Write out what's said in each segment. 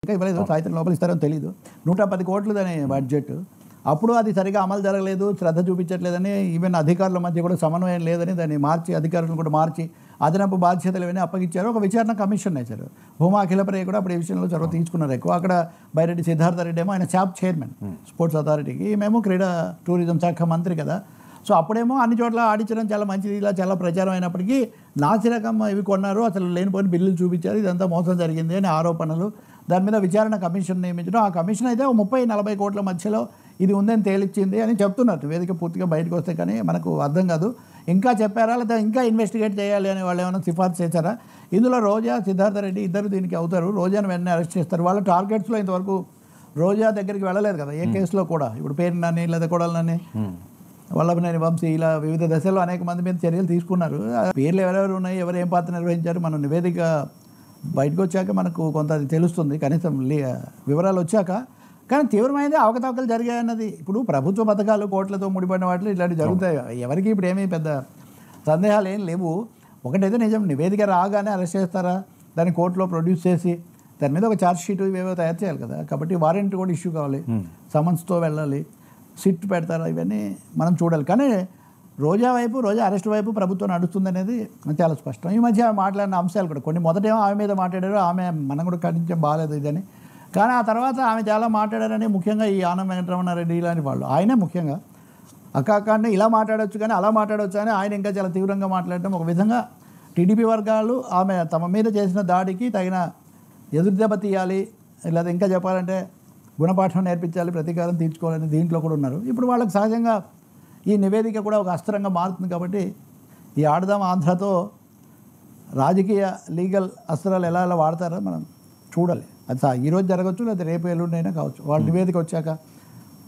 ఇంకా ఇవ్వలేదు, సాయంత్రం లోపల ఇస్తారని తెలియదు. 110 కోట్లు దాని బడ్జెట్. అప్పుడు అది సరిగా అమలు జరగలేదు, శ్రద్ధ చూపించట్లేదని, ఈవెన్ అధికారుల మధ్య కూడా సమన్వయం లేదని దాన్ని మార్చి, అధికారులను కూడా మార్చి అదనపు బాధ్యతలు ఇవన్నీ అప్పగించారు. ఒక విచారణ కమిషన్ వేశారు. భూమా అఖిలప్రియ కూడా అప్పుడు ఈ విషయంలో చొరవ తీసుకున్నారు ఎక్కువ. అక్కడ బైరెడ్డి సిద్ధార్థ రెడ్డి ఏమో ఆయన శాప్ చైర్మన్ స్పోర్ట్స్ అథారిటీకి, మేము క్రీడా టూరిజం శాఖ మంత్రి కదా. సో అప్పుడేమో అన్ని చోట్ల ఆడించడం చాలా మంచిది, ఇలా చాలా ప్రచారం అయినప్పటికీ నాసిరకం ఇవి కొన్నారు, అసలు లేనిపోయిన బిల్లులు చూపించారు, ఇదంతా మోసం జరిగింది అని ఆరోపణలు. దాని మీద విచారణ కమిషన్ నియమించడం. ఆ కమిషన్ అయితే 30-40 కోట్ల మధ్యలో ఇది ఉందని తేలిచ్చింది అని చెప్తున్నారు. వేదిక పూర్తిగా బయటకు వస్తే కానీ మనకు అర్థం కాదు. ఇంకా చెప్పారా లేదా ఇంకా ఇన్వెస్టిగేట్ చేయాలి అని వాళ్ళు ఏమైనా సిఫార్సు చేశారా? ఇందులో రోజా, సిద్ధార్థ రెడ్డి ఇద్దరు దీనికి అవుతారు. రోజాను వెంటనే అరెస్ట్ చేస్తారు. వాళ్ళ టార్గెట్స్లో ఇంతవరకు రోజా దగ్గరికి వెళ్ళలేదు కదా ఏ కేసులో కూడా. ఇప్పుడు పేరునని లేదా కొడాలని, వల్లభనేని వంశీ, ఇలా వివిధ దశల్లో అనేక మంది మీద చర్యలు తీసుకున్నారు. పేర్లు ఎవరెవరు ఉన్నాయి, ఎవరు ఏం పాత్ర నిర్వహించారు, మనం నివేదిక బయటకు వచ్చాక మనకు కొంత అది తెలుస్తుంది, కనీసం వివరాలు వచ్చాక. కానీ తీవ్రమైనది అవకతవకలు జరిగాయన్నది. ఇప్పుడు ప్రభుత్వ పథకాలు కోట్లతో ముడిపడిన వాటిలో ఇట్లాంటివి జరుగుతాయి. ఎవరికి ఇప్పుడు ఏమీ పెద్ద సందేహాలు ఏం లేవు. ఒకటైతే నిజం, నివేదిక రాగానే అరెస్ట్ చేస్తారా, దాన్ని కోర్టులో ప్రొడ్యూస్ చేసి దాని మీద ఒక ఛార్జ్ షీట్ ఇవేవో తయారు చేయాలి కదా. కాబట్టి వారెంట్ కూడా ఇష్యూ కావాలి, సమన్స్తో వెళ్ళాలి, సిట్ పెడతారా, ఇవన్నీ మనం చూడాలి. కానీ రోజా అరెస్ట్ వైపు ప్రభుత్వం నడుస్తుందనేది చాలా స్పష్టం. ఈ మధ్య మాట్లాడిన అంశాలు కూడా కొన్ని, మొదటేమో ఆమె మీద మాట్లాడారు, ఆమె మనం కూడా ఖండించడం బాగాలేదు ఇదని. కానీ ఆ తర్వాత ఆమె చాలా మాట్లాడారని, ముఖ్యంగా ఈ ఆనం వెంకటరమణారెడ్డి ఇలాంటి వాళ్ళు, ఆయనే ముఖ్యంగా అక్కాకాన్ని ఇలా మాట్లాడవచ్చు కానీ అలా మాట్లాడవచ్చు అని ఆయన ఇంకా చాలా తీవ్రంగా మాట్లాడటం. ఒక విధంగా టీడీపీ వర్గాలు ఆమె తమ మీద చేసిన దాడికి తగిన ఎదురుదెబ్బ తీయాలి, లేదా ఇంకా చెప్పాలంటే గుణపాఠం నేర్పించాలి, ప్రతీకారం తీర్చుకోవాలని దీంట్లో కూడా ఉన్నారు. ఇప్పుడు వాళ్ళకి సహజంగా ఈ నివేదిక కూడా ఒక అస్త్రంగా మారుతుంది. కాబట్టి ఈ ఆడదాం ఆంధ్రతో రాజకీయ లీగల్ అస్త్రాలు ఎలా ఎలా వాడతారో మనం చూడాలి. అది ఈరోజు జరగవచ్చు, లేదా రేపు ఎల్లుండి అయినా కావచ్చు. వాళ్ళ నివేదిక వచ్చాక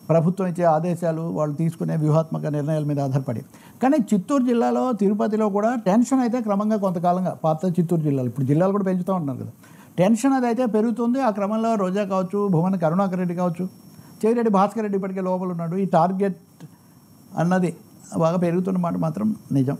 ప్రభుత్వం ఇచ్చే ఆదేశాలు, వాళ్ళు తీసుకునే వ్యూహాత్మక నిర్ణయాల మీద ఆధారపడి. కానీ చిత్తూరు జిల్లాలో, తిరుపతిలో కూడా టెన్షన్ అయితే క్రమంగా కొంతకాలంగా, పాత చిత్తూరు జిల్లాలో ఇప్పుడు జిల్లాలు కూడా పెంచుతూ ఉంటున్నారు కదా, టెన్షన్ అది అయితే పెరుగుతుంది. ఆ క్రమంలో రోజా కావచ్చు, భువన కరుణాకర్ రెడ్డి కావచ్చు, చెవిరెడ్డి భాస్కర్ రెడ్డి ఇప్పటికే లోపల ఉన్నాడు. ఈ టార్గెట్ అన్నది బాగా పెరుగుతున్న మాట మాత్రం నిజం.